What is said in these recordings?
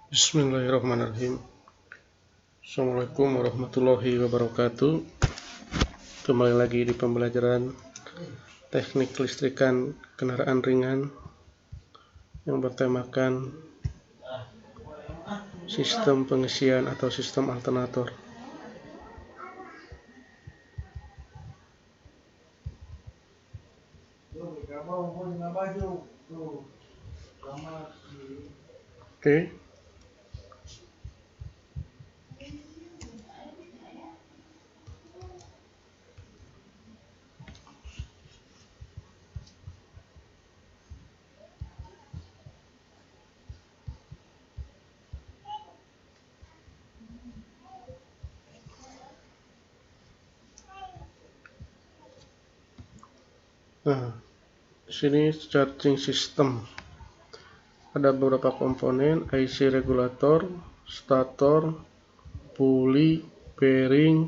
Bismillahirrahmanirrahim. Assalamualaikum warahmatullahi wabarakatuh. Kembali lagi di pembelajaran teknik kelistrikan kendaraan ringan yang bertemakan sistem pengisian atau sistem alternator. Oke. Nah, di sini charging system. Ada beberapa komponen: IC regulator, stator, pulley, bearing,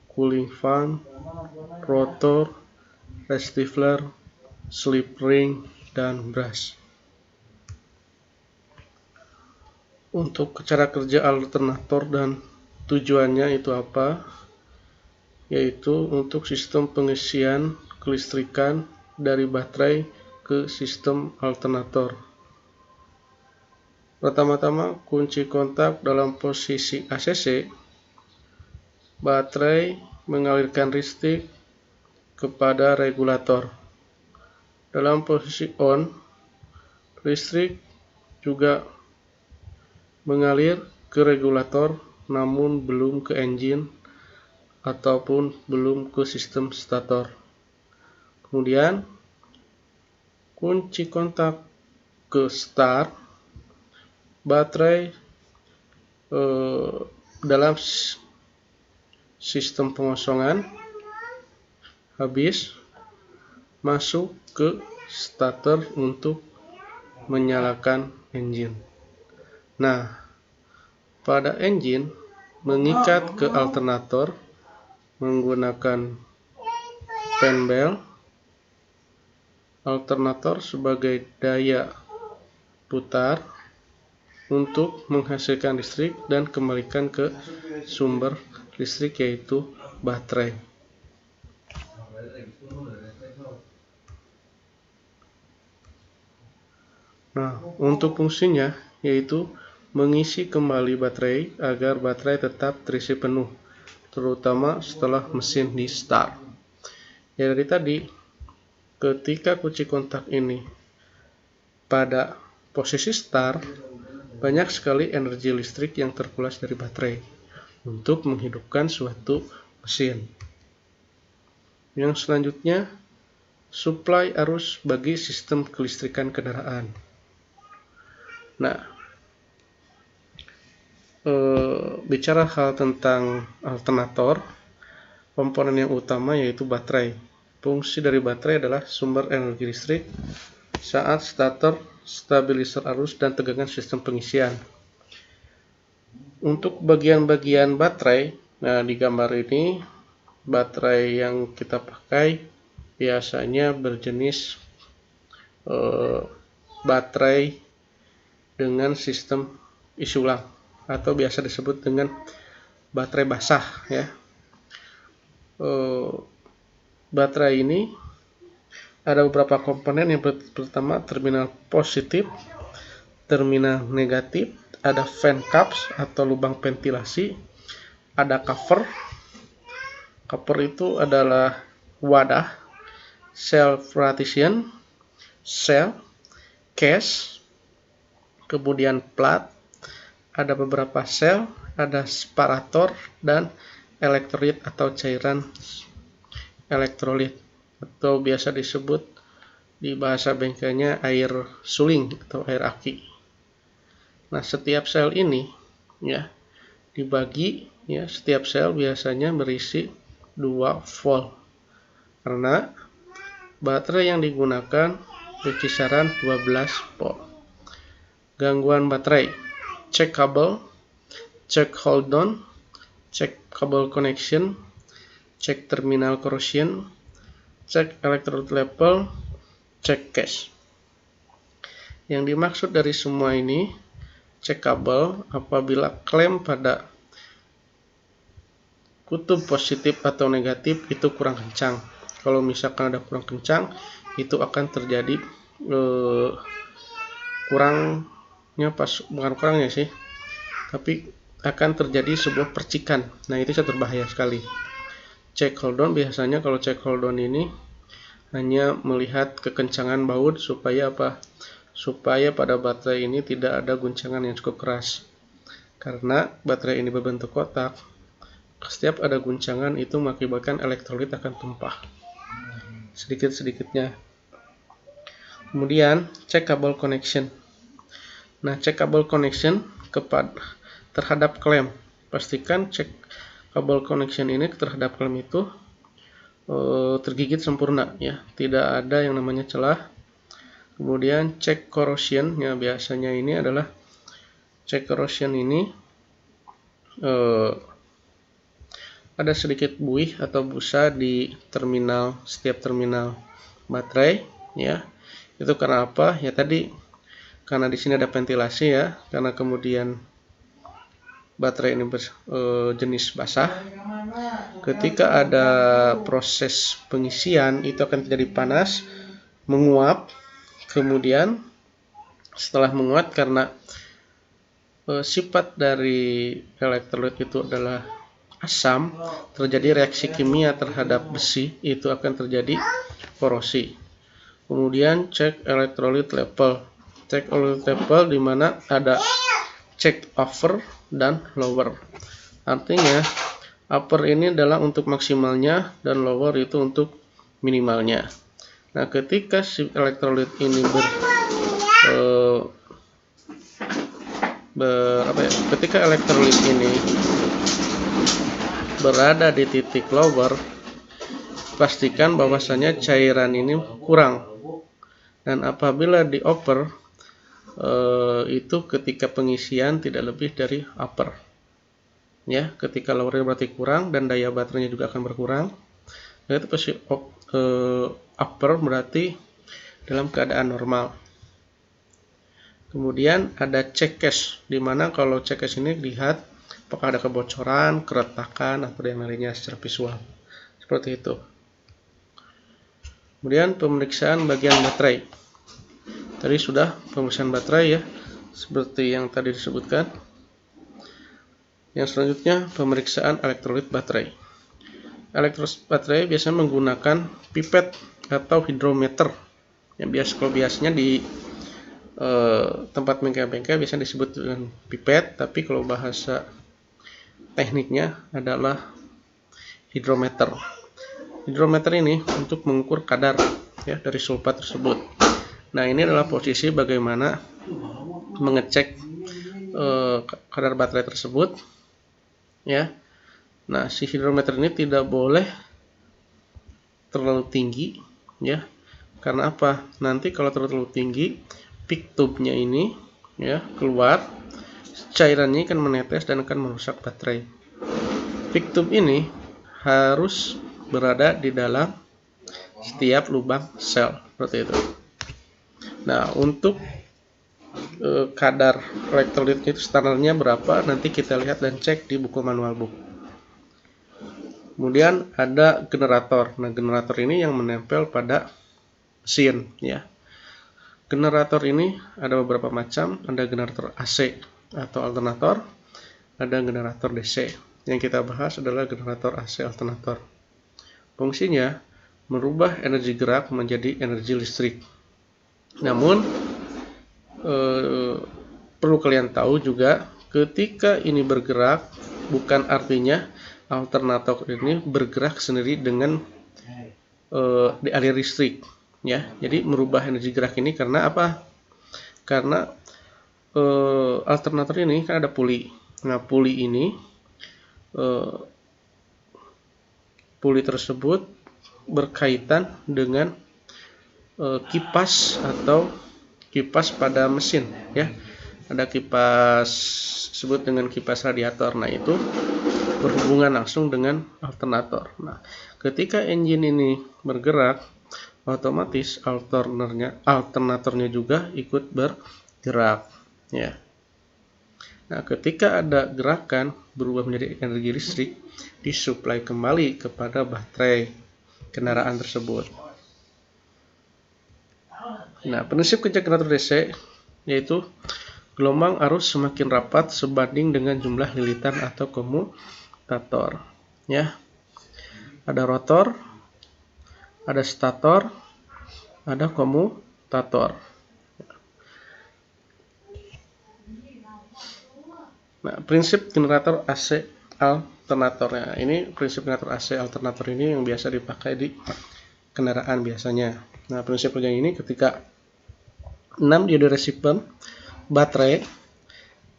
cooling fan, rotor, rectifier, slip ring, dan brush. Untuk cara kerja alternator dan tujuannya itu apa? Yaitu untuk sistem pengisian kelistrikan dari baterai ke sistem alternator. Pertama-tama, kunci kontak dalam posisi ACC, baterai mengalirkan listrik kepada regulator. Dalam posisi on, listrik juga mengalir ke regulator namun belum ke engine ataupun belum ke sistem stator. Kemudian kunci kontak ke start, baterai dalam sistem pengosongan habis, masuk ke starter untuk menyalakan engine. Nah, pada engine mengikat ke alternator menggunakan fan bell. Alternator sebagai daya putar untuk menghasilkan listrik dan kembalikan ke sumber listrik, yaitu baterai. Nah, untuk fungsinya yaitu mengisi kembali baterai agar baterai tetap terisi penuh, terutama setelah mesin di start. Ya, dari tadi, ketika kunci kontak ini pada posisi start, banyak sekali energi listrik yang terkuras dari baterai untuk menghidupkan suatu mesin. Yang selanjutnya, suplai arus bagi sistem kelistrikan kendaraan. Nah, bicara hal tentang alternator, komponen yang utama yaitu baterai. Fungsi dari baterai adalah sumber energi listrik saat starter, stabilizer arus, dan tegangan sistem pengisian. Untuk bagian-bagian baterai, nah di gambar ini, baterai yang kita pakai biasanya berjenis baterai dengan sistem isi ulang atau biasa disebut dengan baterai basah, ya. Baterai ini ada beberapa komponen. Yang pertama, terminal positif, terminal negatif, ada fan caps atau lubang ventilasi, ada cover. Cover itu adalah wadah, cell partition, cell, case, kemudian plat, ada beberapa sel, ada separator, dan elektrolit atau cairan elektrolit, atau biasa disebut di bahasa bengkelnya air suling atau air aki. Nah, setiap sel ini ya dibagi, ya, setiap sel biasanya berisi 2 volt karena baterai yang digunakan di kisaran 12 volt. Gangguan baterai: cek kabel, cek hold on, cek kabel connection, cek terminal corrosion, cek electrode level, cek case. Yang dimaksud dari semua ini, cek kabel apabila klem pada kutub positif atau negatif itu kurang kencang. Kalau misalkan ada kurang kencang, itu akan terjadi kurangnya bukan kurangnya sih, tapi akan terjadi sebuah percikan. Nah, itu sangat berbahaya sekali. Cek hold on biasanya, kalau cek hold on ini hanya melihat kekencangan baut supaya apa? Supaya pada baterai ini tidak ada guncangan yang cukup keras. Karena baterai ini berbentuk kotak, setiap ada guncangan itu mengakibatkan elektrolit akan tumpah sedikit-sedikitnya. Kemudian cek kabel connection. Nah, cek kabel connection terhadap klem. Pastikan cek kabel connection ini terhadap klem itu tergigit sempurna, ya, tidak ada yang namanya celah. Kemudian cek corrosion, ya, biasanya ini adalah cek corrosion ini ada sedikit buih atau busa di setiap terminal baterai, ya. Itu karena apa? Ya tadi karena di sini ada ventilasi, ya, karena kemudian baterai ini jenis basah. Ketika ada proses pengisian itu akan terjadi panas, menguap. Kemudian setelah menguap, karena sifat dari elektrolit itu adalah asam, terjadi reaksi kimia terhadap besi, itu akan terjadi korosi. Kemudian cek elektrolit level. Cek elektrolit level di mana ada cek upper dan lower. Artinya upper ini adalah untuk maksimalnya dan lower itu untuk minimalnya. Nah, ketika si elektrolit ini ketika elektrolit ini berada di titik lower, pastikan bahwasanya cairan ini kurang. Dan apabila di upper, itu ketika pengisian tidak lebih dari upper, ya. Ketika lower berarti kurang dan daya baterainya juga akan berkurang. Nah, itu posisi upper berarti dalam keadaan normal. Kemudian ada check case, dimana kalau check case ini lihat apakah ada kebocoran, keretakan, atau yang lainnya secara visual. Seperti itu. Kemudian pemeriksaan bagian baterai. Tadi sudah pemeriksaan baterai, ya, seperti yang tadi disebutkan. Yang selanjutnya pemeriksaan elektrolit baterai. Elektrolit baterai biasanya menggunakan pipet atau hidrometer. Yang biasanya di tempat bengkel-bengkel biasanya disebut dengan pipet, tapi kalau bahasa tekniknya adalah hidrometer. Hidrometer ini untuk mengukur kadar, ya, dari sulfat tersebut. Nah, ini adalah posisi bagaimana mengecek kadar baterai tersebut, ya. Nah, si hidrometer ini tidak boleh terlalu tinggi, ya. Karena apa? Nanti kalau terlalu tinggi, peak tube-nya ini, ya, keluar, cairannya akan menetes dan akan merusak baterai. Peak tube ini harus berada di dalam setiap lubang sel, seperti itu. Nah, untuk kadar elektrolitnya itu standarnya berapa, nanti kita lihat dan cek di buku manual book. Kemudian ada generator. Nah, generator ini yang menempel pada mesin, ya. Generator ini ada beberapa macam, ada generator AC atau alternator, ada generator DC. Yang kita bahas adalah generator AC alternator. Fungsinya merubah energi gerak menjadi energi listrik. Namun perlu kalian tahu juga, ketika ini bergerak bukan artinya alternator ini bergerak sendiri dengan dialir listrik, ya. Jadi merubah energi gerak ini karena apa? Karena alternator ini kan ada puli. Nah, puli tersebut berkaitan dengan kipas atau kipas pada mesin, ya. Ada kipas disebut dengan kipas radiator. Nah, itu berhubungan langsung dengan alternator. Nah, ketika engine ini bergerak, otomatis alternatornya juga ikut bergerak, ya. Nah, ketika ada gerakan berubah menjadi energi listrik, disuplai kembali kepada baterai kendaraan tersebut. Nah, prinsip kerja generator DC yaitu gelombang arus semakin rapat sebanding dengan jumlah lilitan atau komutator. Ya, ada rotor, ada stator, ada komutator. Nah, prinsip generator AC alternatornya. Ini prinsip generator AC alternator ini yang biasa dipakai di kendaraan biasanya. Nah, prinsip kerja ini ketika 6 diode receiver, baterai,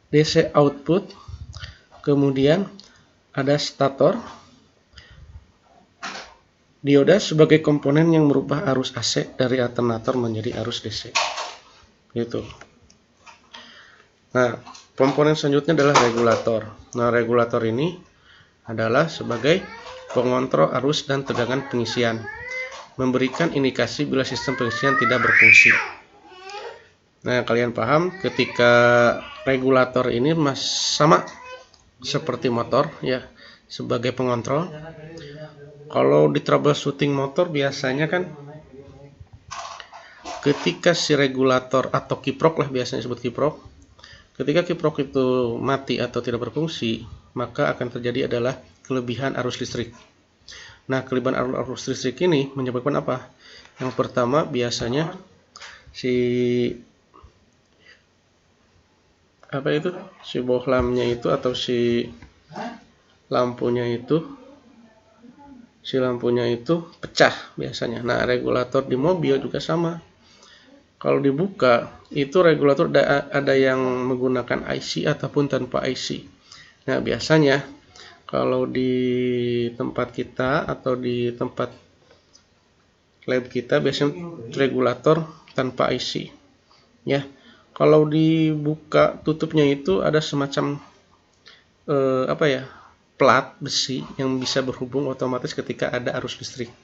DC output, kemudian ada stator, dioda sebagai komponen yang merubah arus AC dari alternator menjadi arus DC. Gitu. Nah, komponen selanjutnya adalah regulator. Nah, regulator ini adalah sebagai pengontrol arus dan tegangan pengisian, memberikan indikasi bila sistem pengisian tidak berfungsi. Nah, kalian paham ketika regulator ini sama seperti motor ya, sebagai pengontrol. Kalau di troubleshooting motor biasanya kan ketika si regulator atau kiprok lah biasanya disebut kiprok, ketika kiprok itu mati atau tidak berfungsi, maka akan terjadi adalah kelebihan arus listrik. Nah, kelebihan arus listrik ini menyebabkan apa? Yang pertama biasanya si bohlamnya itu atau si lampunya itu pecah biasanya. Nah, regulator di mobil juga sama. Kalau dibuka, itu regulator ada yang menggunakan IC ataupun tanpa IC. Nah, biasanya kalau di tempat kita atau di tempat lab kita biasanya regulator tanpa IC. Ya. Kalau dibuka tutupnya itu ada semacam plat besi yang bisa berhubung otomatis ketika ada arus listrik.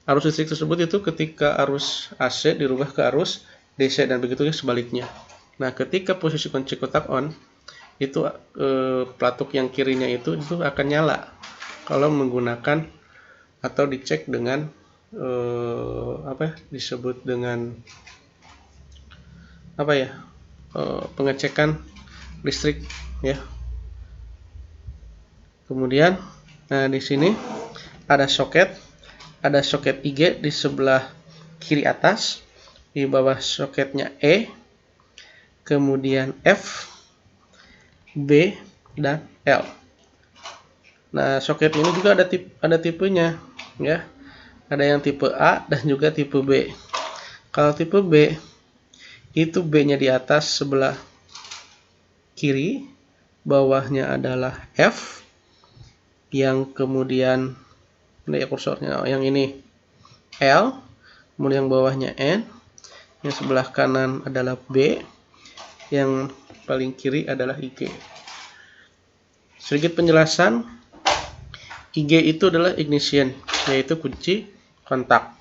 Arus listrik tersebut itu ketika arus AC dirubah ke arus DC dan begitu sebaliknya. Nah, ketika posisi kunci kotak on, itu pelatuk yang kirinya itu akan nyala kalau menggunakan atau dicek dengan disebut dengan pengecekan listrik ya. Kemudian di sini ada soket IG di sebelah kiri atas, di bawah soketnya E, kemudian F, B, dan L. Nah, soket ini juga ada tipenya ya. Ada yang tipe A dan juga tipe B. Kalau tipe B itu B-nya di atas sebelah kiri, bawahnya adalah F, yang kemudian ini ya kursornya, yang ini L, kemudian bawahnya N, yang sebelah kanan adalah B, yang paling kiri adalah IG. Sedikit penjelasan, IG itu adalah ignition, yaitu kunci kontak.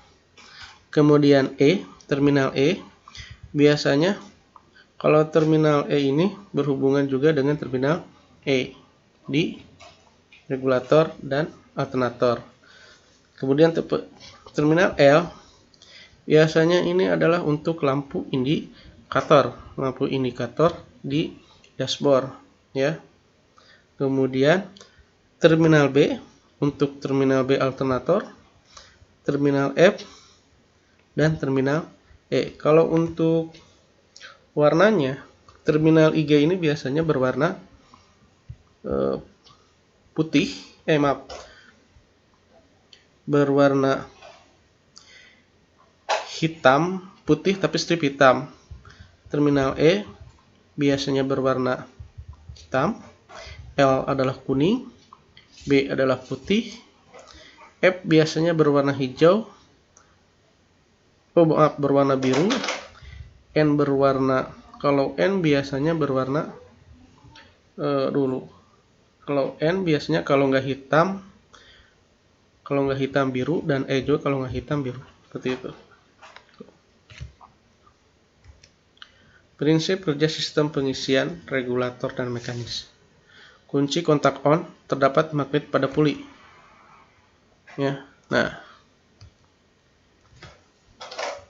Kemudian E, terminal E, biasanya kalau terminal E ini berhubungan juga dengan terminal E di regulator dan alternator. Kemudian terminal L, biasanya ini adalah untuk lampu indikator di dashboard ya. Kemudian terminal B untuk terminal B alternator, terminal F, dan terminal E. Kalau untuk warnanya, terminal IG ini biasanya berwarna berwarna hitam, putih tapi strip hitam. Terminal E biasanya berwarna hitam, L adalah kuning, B adalah putih, F biasanya berwarna hijau, berwarna biru, N kalau N biasanya berwarna kalau N biasanya kalau nggak hitam biru, dan E juga kalau nggak hitam biru, seperti itu. Prinsip kerja sistem pengisian, regulator, dan mekanis. Kunci kontak on terdapat magnet pada puli. Ya. Nah,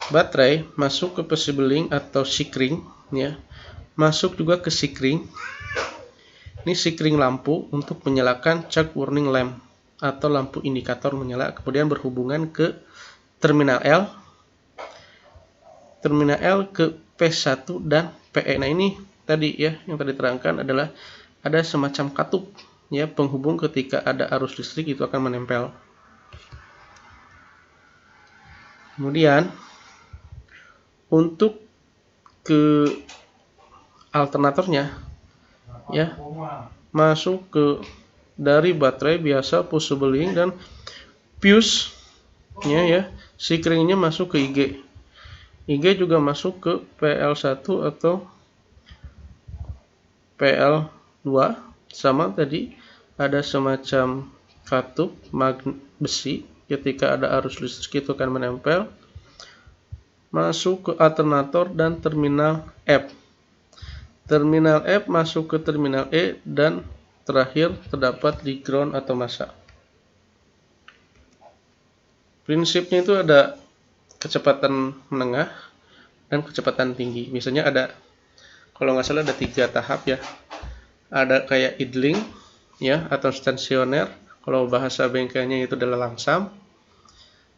baterai masuk ke positioning atau sikring, ya. Masuk juga ke sikring. Ini sikring lampu untuk menyalakan check warning lamp atau lampu indikator menyala, kemudian berhubungan ke terminal L ke P1 dan PE. Nah, ini tadi ya yang tadi terangkan adalah ada semacam katup ya penghubung, ketika ada arus listrik itu akan menempel. Kemudian untuk ke alternatornya ya masuk ke dari baterai biasa positioning dan fuse ya sikringnya masuk ke IG juga masuk ke PL1 atau PL2, sama tadi ada semacam katup magnet besi, ketika ada arus listrik itu akan menempel. Masuk ke alternator dan terminal F. Terminal F masuk ke terminal E dan terakhir terdapat di ground atau masa. Prinsipnya itu ada kecepatan menengah dan kecepatan tinggi. Misalnya ada, kalau nggak salah ada 3 tahap ya. Ada kayak idling ya atau stasioner. Kalau bahasa bengkelnya itu adalah langsam.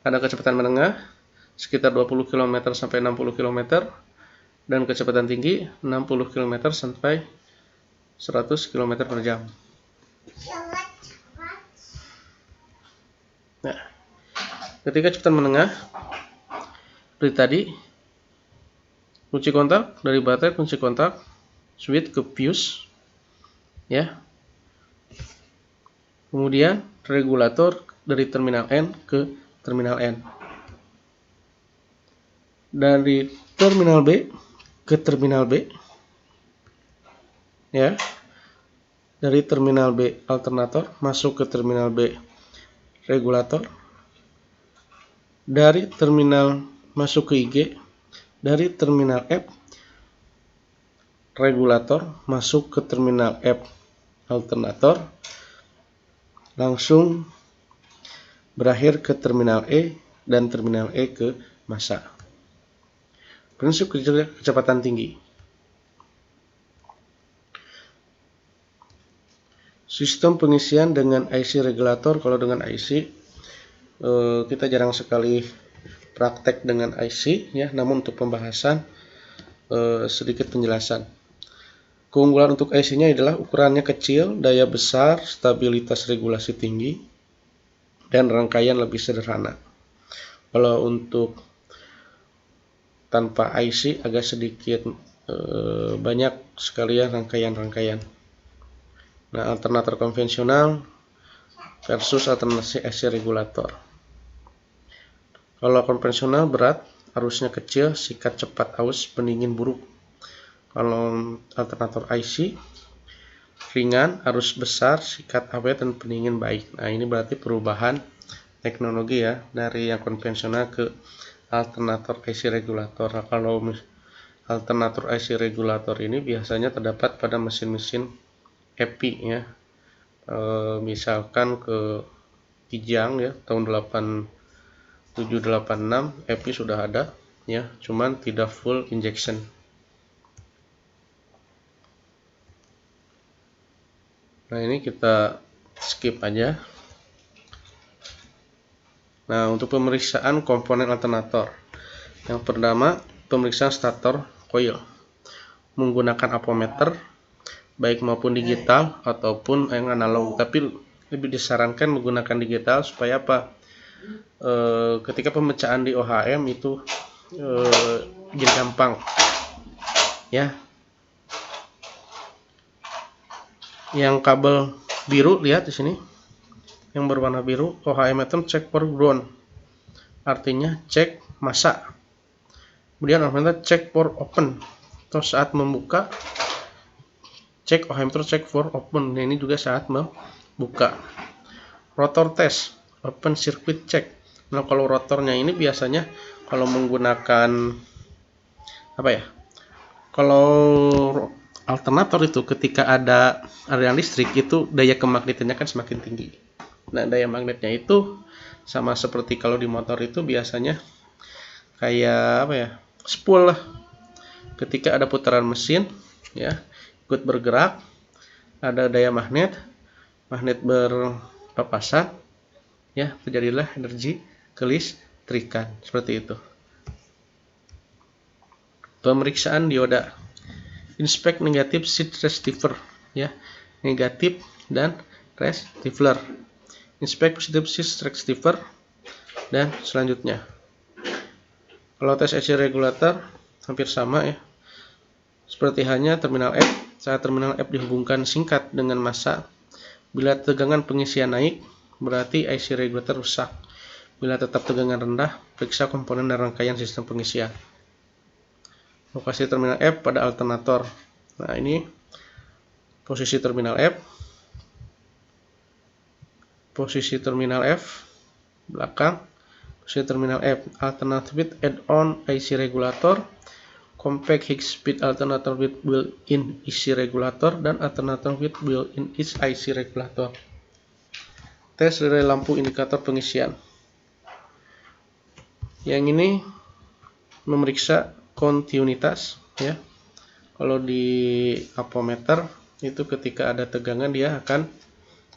Ada kecepatan menengah sekitar 20 km sampai 60 km dan kecepatan tinggi 60 km sampai 100 km per jam. Nah, ketika kecepatan menengah seperti tadi, kunci kontak dari baterai, kunci kontak switch ke fuse ya. Kemudian regulator dari terminal N ke terminal N. Dari terminal B ke terminal B ya. Dari terminal B alternator masuk ke terminal B regulator. Dari terminal masuk ke IG, dari terminal F regulator masuk ke terminal F alternator, langsung berakhir ke terminal E dan terminal E ke masa. Prinsip kecepatan tinggi. Sistem pengisian dengan IC regulator. Kalau dengan IC kita jarang sekali praktek dengan IC ya, namun untuk pembahasan sedikit penjelasan. Keunggulan untuk IC-nya adalah ukurannya kecil, daya besar, stabilitas regulasi tinggi, dan rangkaian lebih sederhana. Kalau untuk tanpa IC agak sedikit banyak sekali ya rangkaian-rangkaian. Nah, alternator konvensional versus alternasi IC regulator. Kalau konvensional berat, arusnya kecil, sikat cepat aus, pendingin buruk. Kalau alternator IC ringan, arus besar, sikat awet, dan pendingin baik. Nah, ini berarti perubahan teknologi ya dari yang konvensional ke alternator IC regulator. Nah, kalau alternator IC regulator ini biasanya terdapat pada mesin-mesin EPI ya. Misalkan ke Kijang ya tahun 8786 EPI sudah ada ya, cuman tidak full injection. Nah, ini kita skip aja. Nah, untuk pemeriksaan komponen alternator. Yang pertama, pemeriksaan starter coil menggunakan ampermeter baik maupun digital ataupun yang analog, tapi lebih disarankan menggunakan digital supaya apa? Ketika pemecahan di OHM itu jadi gampang ya. Yang kabel biru lihat di sini, yang berwarna biru OHM itu check for ground, artinya cek masa. Kemudian ampermeter check for open, atau saat membuka cek OHM check for open. Nah, ini juga saat membuka. Rotor test open circuit check. Nah, kalau rotornya ini biasanya kalau menggunakan apa ya, Kalau alternator itu ketika ada aliran listrik itu daya kemagnetannya kan semakin tinggi. Nah, daya magnetnya itu sama seperti kalau di motor itu biasanya kayak apa ya? Spool lah. Ketika ada putaran mesin ya, ikut bergerak, ada daya magnet berpapasan ya, terjadilah energi kelistrikan seperti itu. Pemeriksaan dioda. Inspect negatif seed receiver ya, negatif dan receiver. Inspect positive seed receiver dan selanjutnya. Kalau tes AC regulator hampir sama ya. Seperti halnya terminal F, saat terminal F dihubungkan singkat dengan massa, bila tegangan pengisian naik, berarti IC regulator rusak. Bila tetap tegangan rendah, periksa komponen dan rangkaian sistem pengisian. Lokasi terminal F pada alternator. Nah, ini posisi terminal F. Posisi terminal F belakang. Posisi terminal F. Alternative add-on IC regulator. Compact High Speed alternator with built-in IC regulator dan alternator with built-in IC regulator. Tes relay lampu indikator pengisian. Yang ini memeriksa kontinuitas ya. Kalau di ampermeter itu ketika ada tegangan dia akan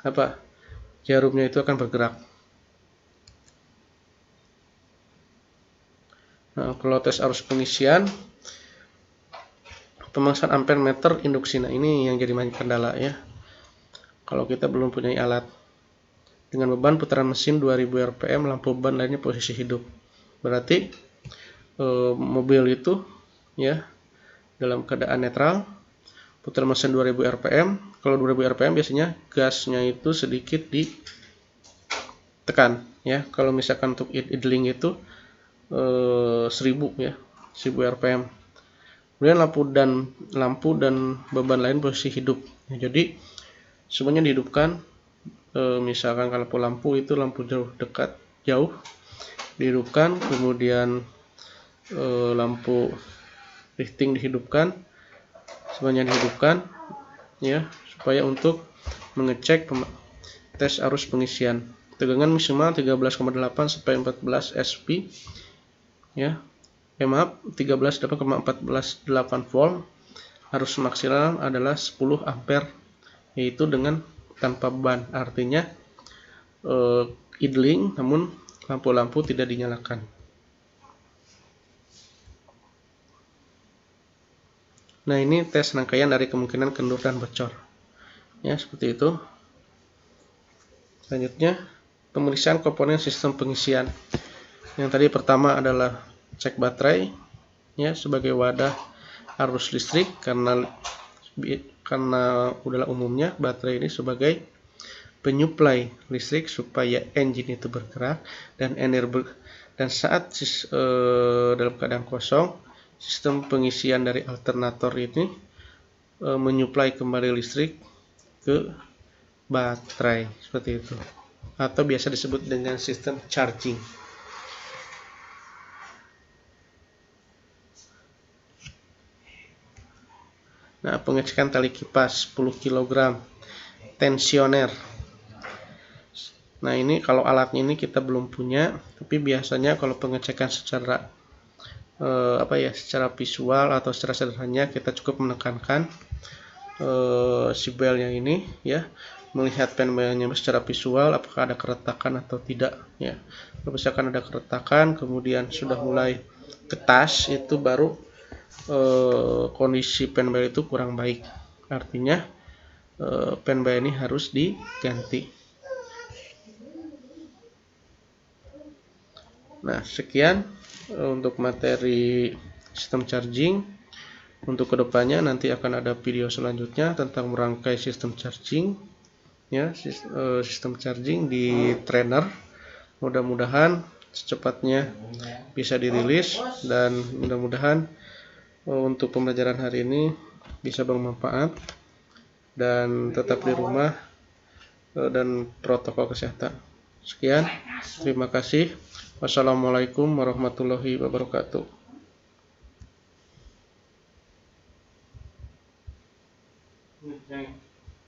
apa? Jarumnya itu akan bergerak. Nah, kalau tes arus pengisian, pemasangan ampere meter induksi. Nah, ini yang jadi kendala ya. Kalau kita belum punya alat. Dengan beban putaran mesin 2000 rpm, lampu ban lainnya posisi hidup. Berarti mobil itu ya dalam keadaan netral, putaran mesin 2000 rpm. Kalau 2000 rpm biasanya gasnya itu sedikit ditekan ya. Kalau misalkan untuk idling itu 1000 ya, 1000 rpm. Kemudian lampu dan beban lain posisi hidup. Ya, jadi semuanya dihidupkan. Misalkan kalau lampu itu lampu jauh dihidupkan, kemudian lampu lifting dihidupkan, semuanya dihidupkan ya, supaya untuk mengecek tes arus pengisian. Tegangan maksimal 13,8 sampai 14 SP ya. Maaf, 13,14 volt. Arus maksimal adalah 10 ampere, yaitu dengan tanpa ban, artinya idling namun lampu-lampu tidak dinyalakan. Nah, ini tes rangkaian dari kemungkinan kendur dan bocor ya, seperti itu. Selanjutnya pemeriksaan komponen sistem pengisian. Yang tadi pertama adalah cek baterai ya sebagai wadah arus listrik, karena adalah umumnya baterai ini sebagai penyuplai listrik supaya engine itu bergerak dan saat dalam keadaan kosong, sistem pengisian dari alternator ini menyuplai kembali listrik ke baterai seperti itu, atau biasa disebut dengan sistem charging. Nah, pengecekan tali kipas 10 kg tensioner. Nah, ini kalau alatnya ini kita belum punya, tapi biasanya kalau pengecekan secara secara visual atau secara sederhana, kita cukup menekankan si belnya ini ya, melihat penbelnya secara visual apakah ada keretakan atau tidak ya. Kalau misalkan ada keretakan kemudian sudah mulai ketas, itu baru kondisi penbel itu kurang baik, artinya penbel ini harus diganti. Nah, sekian untuk materi sistem charging. Untuk kedepannya nanti akan ada video selanjutnya tentang merangkai sistem charging ya, sistem charging di trainer. Mudah-mudahan secepatnya bisa dirilis, dan mudah-mudahan untuk pembelajaran hari ini bisa bermanfaat, dan tetap di rumah dan protokol kesehatan. Sekian, terima kasih. Wassalamualaikum warahmatullahi wabarakatuh. Ngeceng.